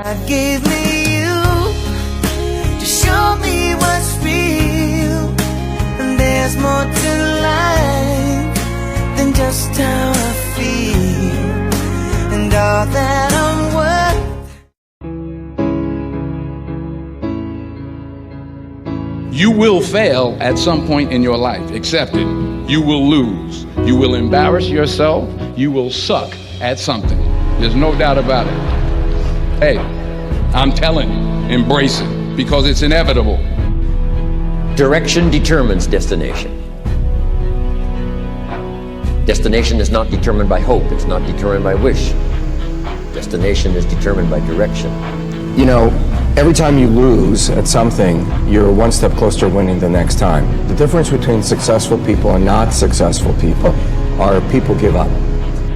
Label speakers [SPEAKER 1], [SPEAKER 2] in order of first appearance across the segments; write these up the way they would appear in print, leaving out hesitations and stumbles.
[SPEAKER 1] God gave me you to show me what's real. And there's more to life than just how I feel. And all that I'm worth.
[SPEAKER 2] You will fail at some point in your life. Accept it. You will lose. You will embarrass yourself. You will suck at something. There's no doubt about it. Hey, I'm telling you, embrace it because it's inevitable.
[SPEAKER 3] Direction determines destination. Destination is not determined by hope. It's not determined by wish. Destination is determined by direction.
[SPEAKER 4] You know, every time you lose at something, you're one step closer to winning the next time. The difference between successful people and not successful people are people give up.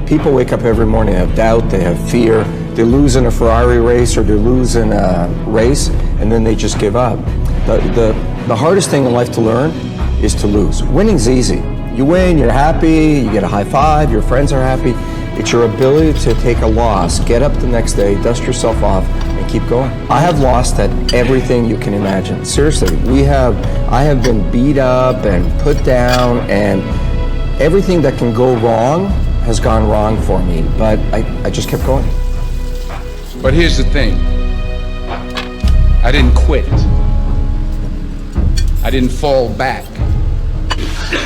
[SPEAKER 4] People wake up every morning, they have doubt, they have fear, they lose in a Ferrari race or they lose in a race, and then they just give up. The hardest thing in life to learn is to lose. Winning's easy. You win, you're happy, you get a high five, your friends are happy. It's your ability to take a loss, get up the next day, dust yourself off, and keep going. I have lost at everything you can imagine. Seriously, I have been beat up and put down, and everything that can go wrong has gone wrong for me, but I just kept going.
[SPEAKER 2] But here's the thing. I didn't quit. I didn't fall back.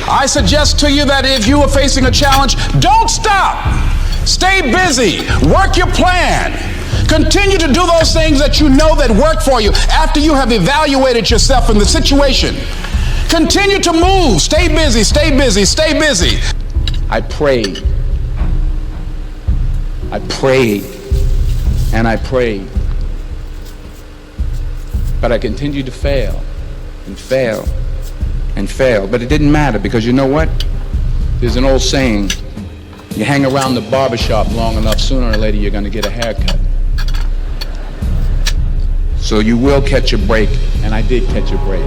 [SPEAKER 5] I suggest to you that if you are facing a challenge, don't stop. Stay busy. Work your plan. Continue to do those things that you know that work for you after you have evaluated yourself in the situation. Continue to move. Stay busy, stay busy, stay busy.
[SPEAKER 2] I prayed. I prayed and I prayed. But I continued to fail and fail and fail. But it didn't matter because you know what? There's an old saying, you hang around the barbershop long enough, sooner or later you're going to get a haircut. So you will catch a break, and I did catch a break.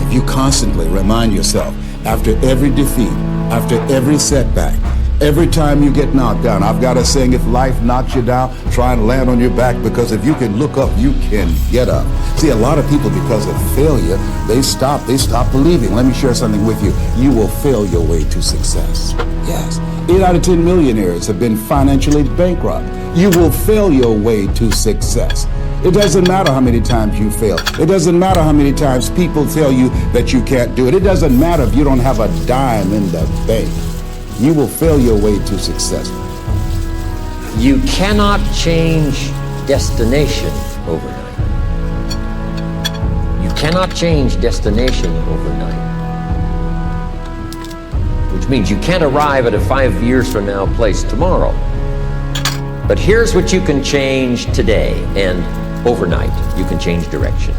[SPEAKER 6] If you constantly remind yourself, after every defeat, after every setback, every time you get knocked down, I've got a saying, if life knocks you down, try and land on your back, because if you can look up, you can get up. See, a lot of people, because of failure, they stop believing. Let me share something with you. You will fail your way to success. Yes. 8 out of 10 millionaires have been financially bankrupt. You will fail your way to success. It doesn't matter how many times you fail. It doesn't matter how many times people tell you that you can't do it. It doesn't matter if you don't have a dime in the bank. You will fail your way to success.
[SPEAKER 3] You cannot change destination overnight. You cannot change destination overnight. Which means you can't arrive at a 5 years from now place tomorrow. But here's what you can change today, and overnight you can change direction.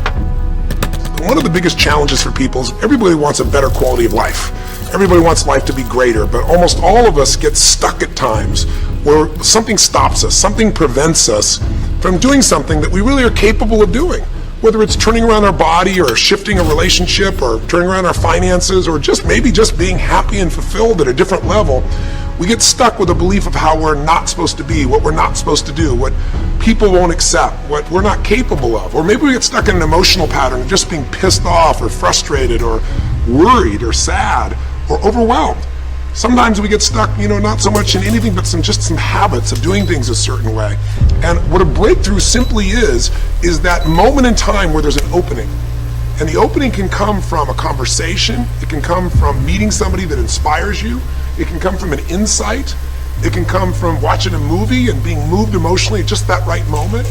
[SPEAKER 7] One of the biggest challenges for people is everybody wants a better quality of life. Everybody wants life to be greater, but almost all of us get stuck at times where something stops us, something prevents us from doing something that we really are capable of doing. Whether it's turning around our body or shifting a relationship or turning around our finances or just maybe just being happy and fulfilled at a different level, we get stuck with a belief of how we're not supposed to be, what we're not supposed to do, what people won't accept, what we're not capable of. Or maybe we get stuck in an emotional pattern of just being pissed off or frustrated or worried or sad or overwhelmed. Sometimes we get stuck, not so much in anything but some habits of doing things a certain way. And what a breakthrough simply is that moment in time where there's an opening. And the opening can come from a conversation, it can come from meeting somebody that inspires you, it can come from an insight, it can come from watching a movie and being moved emotionally at just that right moment.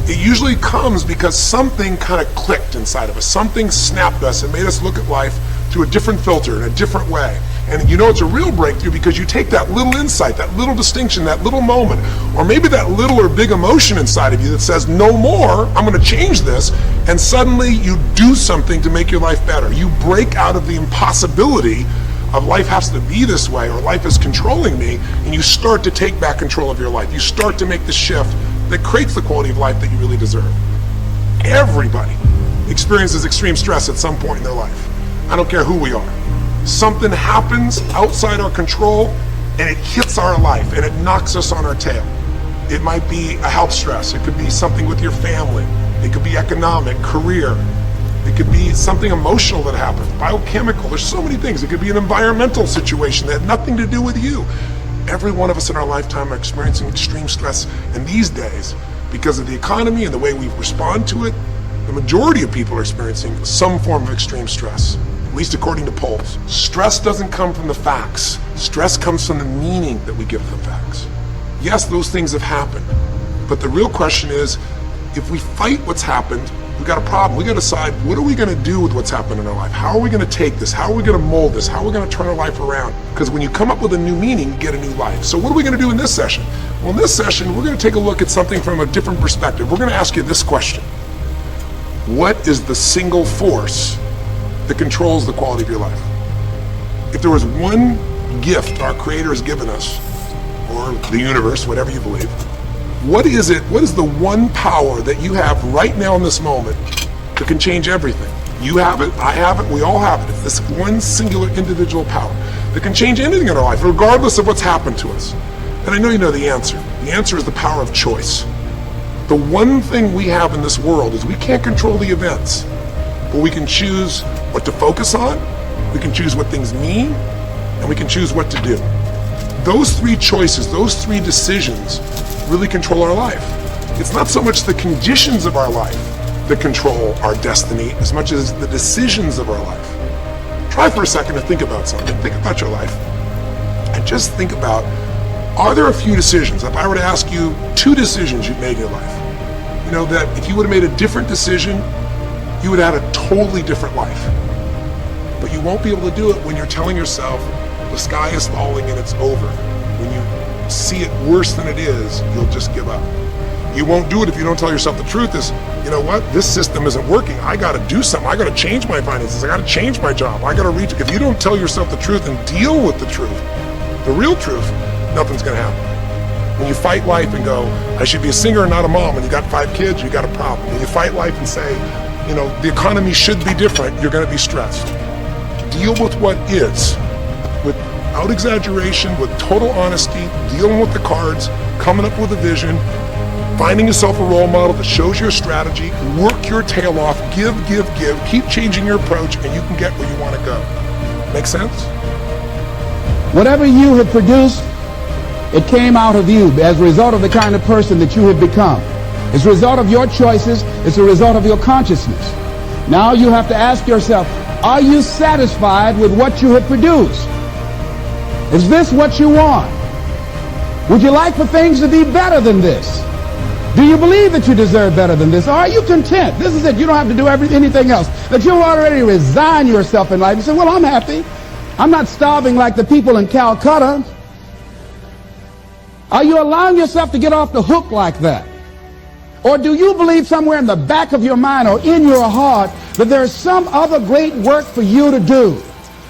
[SPEAKER 7] It usually comes because something kind of clicked inside of us, something snapped us and made us look at life through a different filter, in a different way. And it's a real breakthrough because you take that little insight, that little distinction, that little moment, or maybe that little or big emotion inside of you that says, no more, I'm going to change this, and suddenly you do something to make your life better. You break out of the impossibility of life has to be this way or life is controlling me, and you start to take back control of your life. You start to make the shift that creates the quality of life that you really deserve. Everybody experiences extreme stress at some point in their life. I don't care who we are. Something happens outside our control and it hits our life and it knocks us on our tail. It might be a health stress. It could be something with your family. It could be economic, career. It could be something emotional that happens, biochemical. There's so many things. It could be an environmental situation that had nothing to do with you. Every one of us in our lifetime are experiencing extreme stress. And these days, because of the economy and the way we respond to it, the majority of people are experiencing some form of extreme stress, at least according to polls. Stress doesn't come from the facts. Stress comes from the meaning that we give the facts. Yes, those things have happened, but the real question is, if we fight what's happened, we've got a problem. We got to decide, what are we going to do with what's happened in our life? How are we going to take this? How are we going to mold this? How are we going to turn our life around? Because when you come up with a new meaning, you get a new life. So what are we going to do in this session? Well, in this session, we're going to take a look at something from a different perspective. We're going to ask you this question. What is the single force that controls the quality of your life? If there was one gift our Creator has given us, or the universe, whatever you believe, what is it? What is the one power that you have right now in this moment that can change everything? You have it, I have it, we all have it. It's this one singular individual power that can change anything in our life, regardless of what's happened to us. And I know you know the answer. The answer is the power of choice. The one thing we have in this world is we can't control the events, but we can choose what to focus on, we can choose what things mean, and we can choose what to do. Those three choices, those three decisions really control our life. It's not so much the conditions of our life that control our destiny as much as the decisions of our life. Try for a second to think about something. Think about your life. And just think about, are there a few decisions? If I were to ask you 2 decisions you've made in your life, you know that if you would have made a different decision, you would have had a totally different life. But you won't be able to do it when you're telling yourself the sky is falling and it's over. When you see it worse than it is, you'll just give up. You won't do it if you don't tell yourself the truth is, you know what, this system isn't working. I got to do something. I got to change my finances. I got to change my job. I got to reach. If you don't tell yourself the truth and deal with the truth, the real truth, nothing's going to happen. When you fight life and go, I should be a singer and not a mom, and you got 5 kids, you got a problem. When you fight life and say, you know, the economy should be different, you're going to be stressed. Deal with what is, without exaggeration, with total honesty, dealing with the cards, coming up with a vision, finding yourself a role model that shows your strategy, work your tail off, give, keep changing your approach, and you can get where you want to go. Make sense?
[SPEAKER 5] Whatever you have produced, it came out of you as a result of the kind of person that you have become. It's a result of your choices. It's a result of your consciousness. Now you have to ask yourself, are you satisfied with what you have produced? Is this what you want? Would you like for things to be better than this? Do you believe that you deserve better than this? Or are you content? This is it. You don't have to do anything else. That you'll already resign yourself in life and say, well, I'm happy. I'm not starving like the people in Calcutta. Are you allowing yourself to get off the hook like that? Or do you believe somewhere in the back of your mind or in your heart that there's some other great work for you to do?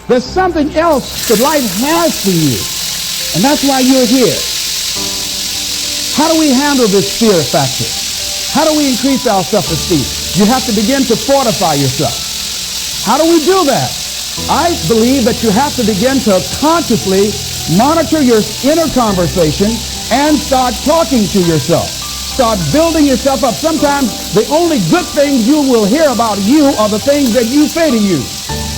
[SPEAKER 5] There's something else that life has for you. And that's why you're here. How do we handle this fear factor? How do we increase our self-esteem? You have to begin to fortify yourself. How do we do that? I believe that you have to begin to consciously monitor your inner conversation and start talking to yourself. Start building yourself up. Sometimes the only good things you will hear about you are the things that you say to you.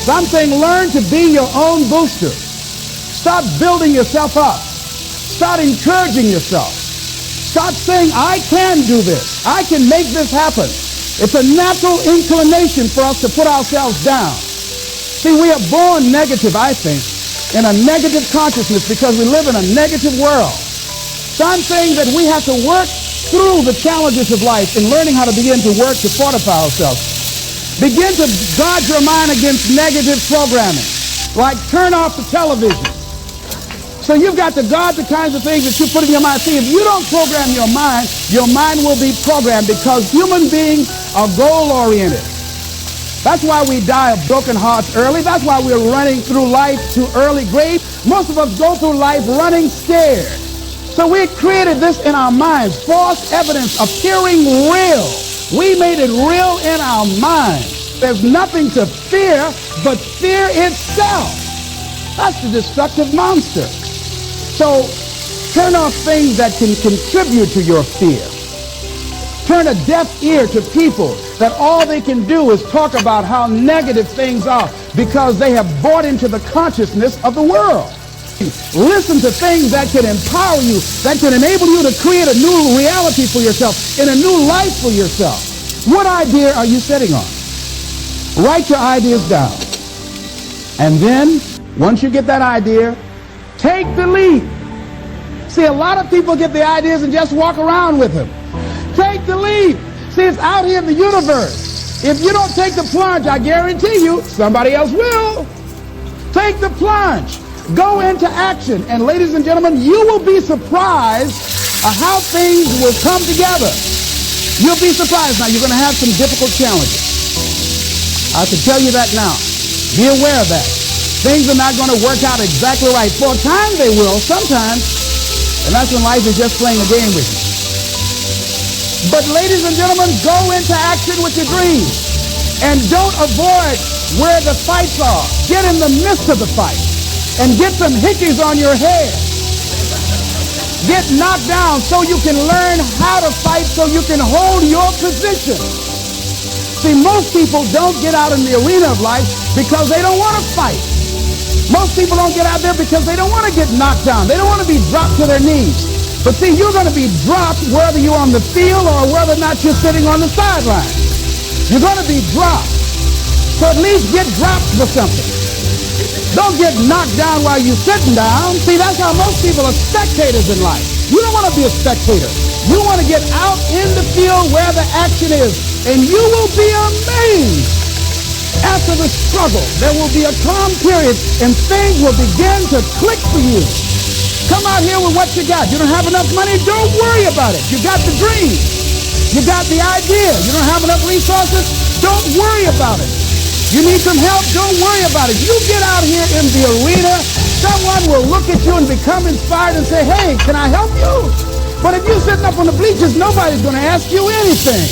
[SPEAKER 5] So I'm saying learn to be your own booster. Start building yourself up. Start encouraging yourself. Start saying, I can do this. I can make this happen. It's a natural inclination for us to put ourselves down. See, we are born negative, I think, in a negative consciousness because we live in a negative world. So I'm saying that we have to work through the challenges of life in learning how to begin to work to fortify ourselves. Begin to guard your mind against negative programming, like turn off the television. So you've got to guard the kinds of things that you put in your mind. See, if you don't program your mind will be programmed because human beings are goal-oriented. That's why we die of broken hearts early. That's why we're running through life to early grave. Most of us go through life running scared. So we created this in our minds, false evidence appearing real. We made it real in our minds. There's nothing to fear but fear itself. That's the destructive monster. So Turn off things that can contribute to your fear. Turn a deaf ear to people that all they can do is talk about how negative things are because they have bought into the consciousness of the world. Listen to things that can empower you, that can enable you to create a new reality for yourself and a new life for yourself. What idea are you sitting on? Write your ideas down. And then, once you get that idea, take the leap. See, a lot of people get the ideas and just walk around with them. Take the leap. See, it's out here in the universe. If you don't take the plunge, I guarantee you, somebody else will. Take the plunge. Go into action. And ladies and gentlemen, you will be surprised at how things will come together. You'll be surprised. Now, you're going to have some difficult challenges. I can tell you that now. Be aware of that. Things are not going to work out exactly right. For a time, they will, sometimes. And that's when life is just playing a game with you. But ladies and gentlemen, go into action with your dreams. And don't avoid where the fights are. Get in the midst of the fight. And get some hickeys on your head. Get knocked down so you can learn how to fight, so you can hold your position. See, most people don't get out in the arena of life because they don't want to fight. Most people don't get out there because they don't want to get knocked down. They don't want to be dropped to their knees. But see, you're going to be dropped whether you're on the field or whether or not you're sitting on the sideline. You're going to be dropped. So at least get dropped for something. Don't get knocked down while you're sitting down. See, that's how most people are spectators in life. You don't want to be a spectator. You want to get out in the field where the action is. And you will be amazed. After the struggle, there will be a calm period and things will begin to click for you. Come out here with what you got. You don't have enough money? Don't worry about it. You got the dream. You got the idea. You don't have enough resources? Don't worry about it. You need some help? Don't worry about it. You get out here in the arena, someone will look at you and become inspired and say, hey, can I help you? But if you're sitting up on the bleachers, nobody's going to ask you anything.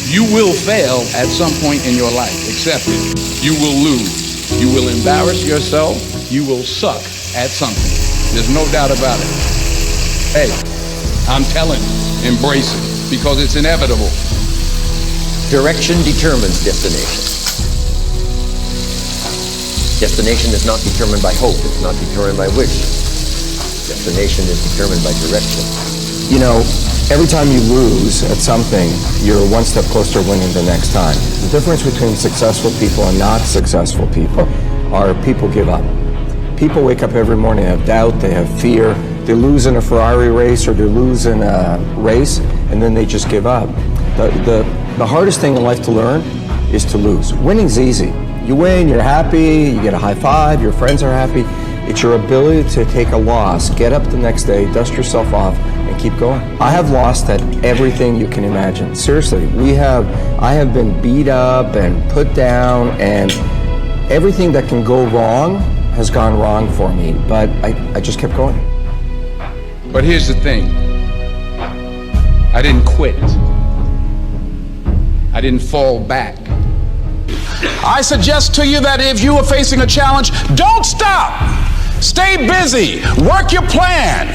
[SPEAKER 2] You will fail at some point in your life. Accept it. You will lose. You will embarrass yourself. You will suck at something. There's no doubt about it. Hey, I'm telling you, embrace it because it's inevitable.
[SPEAKER 3] Direction determines destination. Destination is not determined by hope. It's not determined by wish. Destination is determined by direction.
[SPEAKER 4] You know, every time you lose at something, you're one step closer to winning the next time. The difference between successful people and not successful people are people give up. People wake up every morning, they have doubt, they have fear, they lose in a Ferrari race or they lose in a race, and then they just give up. The hardest thing in life to learn is to lose. Winning's easy. You win, you're happy, you get a high five, your friends are happy. It's your ability to take a loss, get up the next day, dust yourself off, and keep going. I have lost at everything you can imagine. Seriously, I have been beat up and put down, and everything that can go wrong has gone wrong for me, but I just kept going.
[SPEAKER 2] But here's the thing. I didn't quit. I didn't fall back.
[SPEAKER 5] I suggest to you that if you are facing a challenge, don't stop. Stay busy. Work your plan.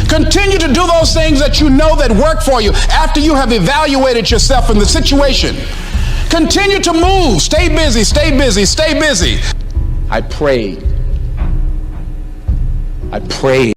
[SPEAKER 5] Continue to do those things that you know that work for you after you have evaluated yourself in the situation. Continue to move. Stay busy, stay busy, stay busy.
[SPEAKER 2] I prayed.